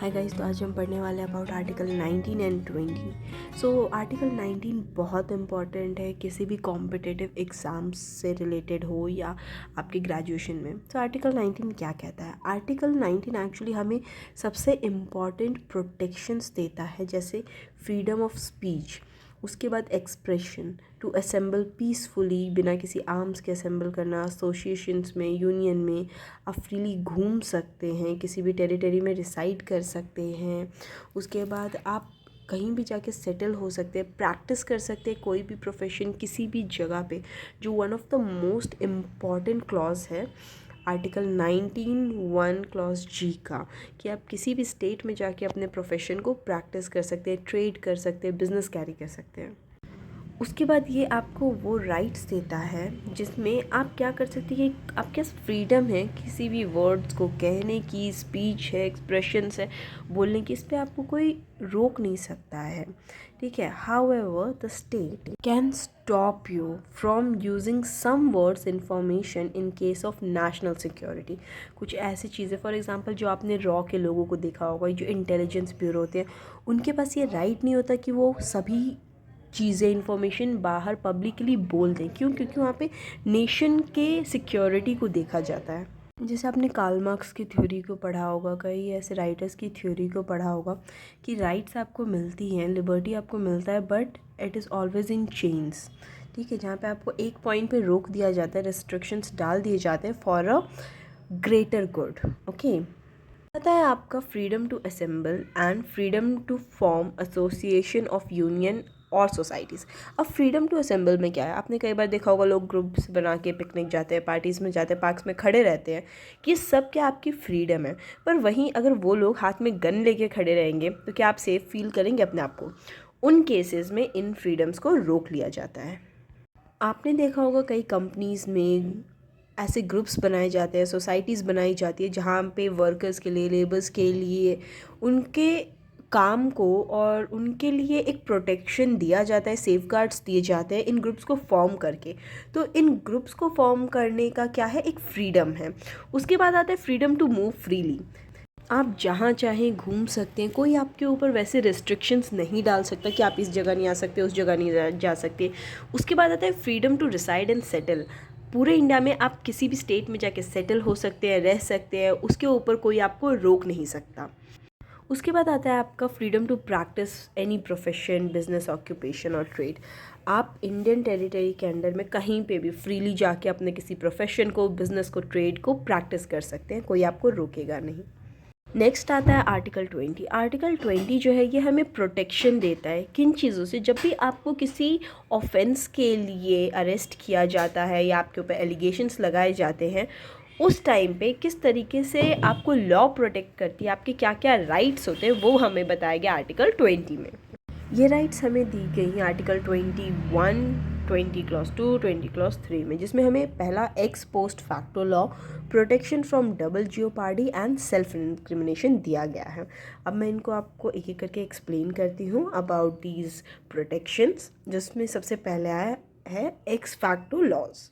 Hi guys, तो आज हम पढ़ने वाले हैं about article 19 and 20। So article 19 बहुत इंपॉर्टेंट है किसी भी कॉम्पिटिटिव एग्ज़ाम्स से रिलेटेड हो या आपकी ग्रेजुएशन में। तो आर्टिकल 19 क्या कहता है? आर्टिकल 19 एक्चुअली हमें सबसे इम्पॉर्टेंट प्रोटेक्शंस देता है, जैसे फ्रीडम ऑफ स्पीच, उसके बाद एक्सप्रेशन, टू असेंबल पीसफुली, बिना किसी आर्म्स के असेंबल करना, एसोसिएशंस में, यूनियन में आप फ्रीली घूम सकते हैं, किसी भी टेरिटरी में रिसाइड कर सकते हैं। उसके बाद आप कहीं भी जाके सेटल हो सकते हैं, प्रैक्टिस कर सकते हैं कोई भी प्रोफेशन किसी भी जगह पे, जो one of the most important clause है आर्टिकल 19(1) क्लॉज जी का, कि आप किसी भी स्टेट में जाके अपने प्रोफेशन को प्रैक्टिस कर सकते हैं, ट्रेड कर सकते हैं, बिजनेस कैरी कर सकते हैं। उसके बाद ये आपको वो राइट्स देता है जिसमें आप क्या कर सकते हैं, आपके पास फ्रीडम है किसी भी वर्ड्स को कहने की, स्पीच है, एक्सप्रेशंस है, बोलने की, इस पर आपको कोई रोक नहीं सकता है, ठीक है। However the state can stop you from using some words information in case of national security. कुछ ऐसी चीज़ें, फॉर एग्जांपल जो आपने रॉ के लोगों को देखा होगा, जो इंटेलिजेंस ब्यूरो होते हैं, उनके पास ये राइट नहीं होता कि वो सभी चीज़ें, इंफॉर्मेशन बाहर पब्लिकली बोल दें। क्यों? क्योंकि वहाँ पे नेशन के सिक्योरिटी को देखा जाता है। जैसे आपने कार्ल मार्क्स की थ्योरी को पढ़ा होगा, कई ऐसे राइटर्स की थ्योरी को पढ़ा होगा कि राइट्स आपको मिलती हैं, लिबर्टी आपको मिलता है, but it is always in chains, ठीक है। जहाँ पे आपको एक पॉइंट पे रोक दिया जाता है, रेस्ट्रिक्शंस डाल दिए जाते हैं for a greater good, okay. आता है आपका freedom to assemble and freedom to form association of union और सोसाइटीज़। अब फ्रीडम टू असेंबल में क्या है? आपने कई बार देखा होगा, लोग ग्रुप्स बना के पिकनिक जाते हैं, पार्टीज़ में जाते हैं, पार्क्स में खड़े रहते हैं, कि सब क्या आपकी फ्रीडम है। पर वहीं अगर वो लोग हाथ में गन लेके खड़े रहेंगे तो क्या आप सेफ फील करेंगे अपने आप को? उन केसेस में इन फ्रीडम्स को रोक लिया जाता है। आपने देखा होगा कई कंपनीज़ में ऐसे ग्रुप्स बनाए जाते हैं, सोसाइटीज़ बनाई जाती है, जहाँ पे वर्कर्स के लिए, लेबर्स के लिए, उनके काम को और उनके लिए एक प्रोटेक्शन दिया जाता है, सेफगार्ड्स दिए जाते हैं इन ग्रुप्स को फॉर्म करके। तो इन ग्रुप्स को फॉर्म करने का क्या है, एक फ्रीडम है। उसके बाद आता है फ्रीडम टू मूव फ्रीली। आप जहाँ चाहें घूम सकते हैं, कोई आपके ऊपर वैसे रिस्ट्रिक्शंस नहीं डाल सकता कि आप इस जगह नहीं आ सकते, उस जगह नहीं जा सकते। उसके बाद आता है freedom to reside and settle. पूरे इंडिया में आप किसी भी स्टेट में जाके सेटल हो सकते हैं, रह सकते हैं, उसके ऊपर कोई आपको रोक नहीं सकता। उसके बाद आता है आपका freedom to practice any profession, business, occupation और ट्रेड। आप इंडियन टेरिटरी के अंडर में कहीं पे भी फ्रीली जाके अपने किसी प्रोफेशन को, बिजनेस को, ट्रेड को प्रैक्टिस कर सकते हैं, कोई आपको रोकेगा नहीं। नेक्स्ट आता है आर्टिकल 20। आर्टिकल 20 जो है ये हमें प्रोटेक्शन देता है किन चीज़ों से? जब भी आपको किसी ऑफेंस के लिए अरेस्ट किया जाता है या आपके ऊपर एलिगेशंस लगाए जाते हैं, उस टाइम पे किस तरीके से आपको लॉ प्रोटेक्ट करती है, आपके क्या क्या राइट्स होते हैं, वो हमें बताया गया आर्टिकल 20 में। ये राइट्स हमें दी गई हैं आर्टिकल 21, 20 क्लॉज 2, 20 क्लॉज 3 में, जिसमें हमें पहला x post facto law, protection from double jeopardy and self incrimination दिया गया है। अब मैं इनको आपको एक एक करके एक्सप्लेन करती हूँ अबाउट दीज प्रोटेक्शंस, जिसमें सबसे पहले आया है एक्स फैक्टो लॉज।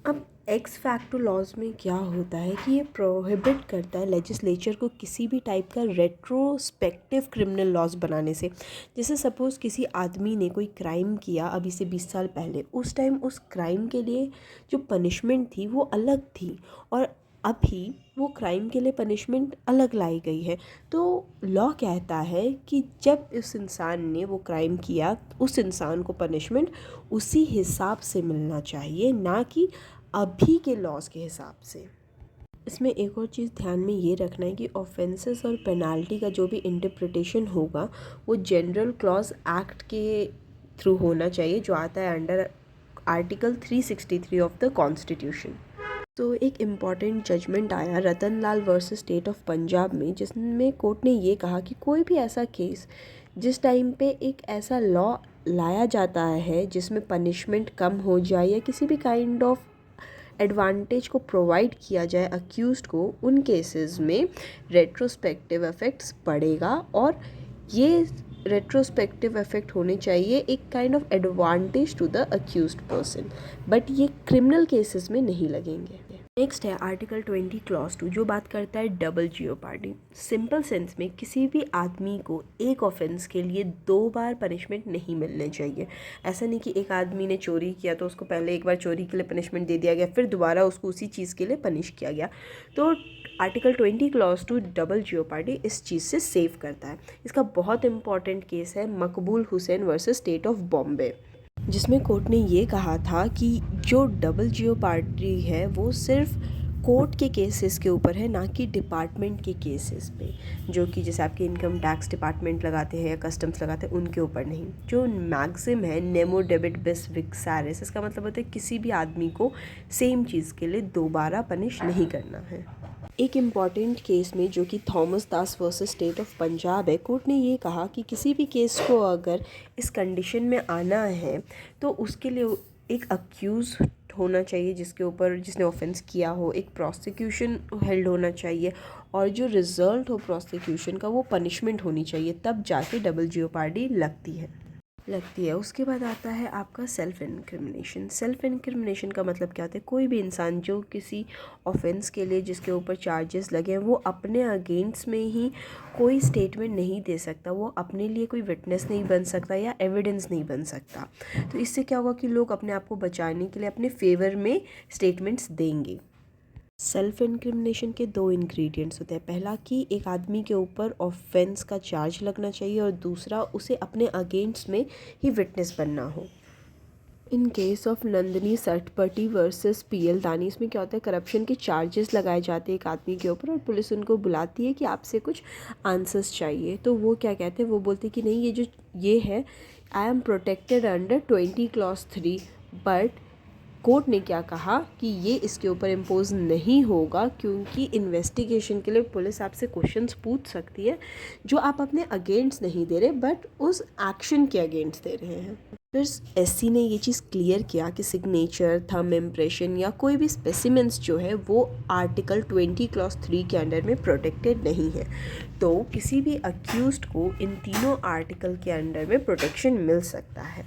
अब एक्स फैक्टो लॉज में क्या होता है कि ये प्रोहिबिट करता है लेजिस्लेचर को किसी भी टाइप का रेट्रोस्पेक्टिव क्रिमिनल लॉज बनाने से। जैसे सपोज़ किसी आदमी ने कोई क्राइम किया अभी से 20 साल पहले, उस टाइम उस क्राइम के लिए जो पनिशमेंट थी वो अलग थी, और अभी वो क्राइम के लिए पनिशमेंट अलग लाई गई है। तो लॉ कहता है कि जब उस इंसान ने वो क्राइम किया, उस इंसान को पनिशमेंट उसी हिसाब से मिलना चाहिए, ना कि अभी के लॉज के हिसाब से। इसमें एक और चीज़ ध्यान में ये रखना है कि ऑफेंसेस और पेनाल्टी का जो भी इंटरप्रिटेशन होगा वो जनरल क्लॉज एक्ट के थ्रू होना चाहिए, जो आता है under article 363 of the constitution. तो एक इम्पॉर्टेंट जजमेंट आया Ratanlal versus state of Punjab में, जिसमें कोर्ट ने ये कहा कि कोई भी ऐसा केस जिस टाइम पे एक ऐसा लॉ लाया जाता है जिसमें पनिशमेंट कम हो जाए या किसी भी काइंड ऑफ एडवांटेज को प्रोवाइड किया जाए अक्यूज्ड को, उन केसेस में रेट्रोस्पेक्टिव इफेक्ट्स पड़ेगा, और ये रेट्रोस्पेक्टिव इफेक्ट होने चाहिए एक kind of advantage to the accused person, but ये क्रिमिनल केसेस में नहीं लगेंगे। नेक्स्ट है आर्टिकल 20 क्लॉज 2 जो बात करता है डबल जियोपार्डी। सिंपल सेंस में किसी भी आदमी को एक ऑफेंस के लिए 2 बार पनिशमेंट नहीं मिलने चाहिए। ऐसा नहीं कि एक आदमी ने चोरी किया तो उसको पहले एक बार चोरी के लिए पनिशमेंट दे दिया गया, फिर दोबारा उसको उसी चीज़ के लिए पनिश किया गया। तो आर्टिकल 20 क्लॉज 2 डबल जियोपार्डी इस चीज़ से सेव करता है। इसका बहुत इंपॉर्टेंट केस है मकबूल Hussain versus state of Bombay, जिसमें कोर्ट ने ये कहा था कि जो डबल जियोपार्डी है वो सिर्फ कोर्ट के केसेस के ऊपर है, ना कि डिपार्टमेंट के केसेस पे, जो कि जैसे आपके इनकम टैक्स डिपार्टमेंट लगाते हैं या कस्टम्स लगाते हैं उनके ऊपर नहीं। जो मैक्सिम है नेमो डेबिट बिस विक्सारिस, इसका मतलब होता है किसी भी आदमी को सेम चीज़ के लिए दोबारा पनिश नहीं करना है। एक इम्पॉर्टेंट केस में जो कि Thomas Das versus state of Punjab है, कोर्ट ने ये कहा कि किसी भी केस को अगर इस कंडीशन में आना है तो उसके लिए एक अक्यूज़ होना चाहिए जिसके ऊपर जिसने ऑफेंस किया हो, एक प्रोसिक्यूशन हेल्ड होना चाहिए और जो रिज़ल्ट हो प्रोसिक्यूशन का वो पनिशमेंट होनी चाहिए, तब जाके डबल जियोपार्डी लगती है। उसके बाद आता है आपका सेल्फ इनक्रिमिनेशन। सेल्फ इनक्रिमिनेशन का मतलब क्या होता है? कोई भी इंसान जो किसी ऑफेंस के लिए जिसके ऊपर चार्जेस लगे हैं वो अपने अगेंस्ट में ही कोई स्टेटमेंट नहीं दे सकता, वो अपने लिए कोई विटनेस नहीं बन सकता या एविडेंस नहीं बन सकता। तो इससे क्या होगा कि लोग अपने आप को बचाने के लिए अपने फेवर में स्टेटमेंट्स देंगे। सेल्फ इनक्रिमिनेशन के 2 इंग्रेडिएंट्स होते हैं। पहला कि एक आदमी के ऊपर ऑफेंस का चार्ज लगना चाहिए और दूसरा उसे अपने अगेंस्ट में ही विटनेस बनना हो। In case of Nandini Satpathy versus P L Dani, इसमें क्या होता है करप्शन के चार्जेस लगाए जाते हैं एक आदमी के ऊपर और पुलिस उनको बुलाती है कि आपसे कुछ आंसर्स चाहिए। तो वो क्या कहते हैं, वो बोलते हैं कि नहीं ये है I am protected under 20 clause 3, but court ने क्या कहा कि ये इसके ऊपर इम्पोज नहीं होगा क्योंकि इन्वेस्टिगेशन के लिए पुलिस आपसे क्वेश्चंस पूछ सकती है जो आप अपने अगेंस्ट नहीं दे रहे बट उस एक्शन के अगेंस्ट दे रहे हैं। फिर एससी ने ये चीज़ क्लियर किया कि सिग्नेचर, थंब इम्प्रेशन या कोई भी स्पेसिमेंट्स जो है वो आर्टिकल 20 क्लॉज 3 के अंडर में प्रोटेक्टेड नहीं है। तो किसी भी अक्यूज्ड को इन तीनों आर्टिकल के अंडर में प्रोटेक्शन मिल सकता है।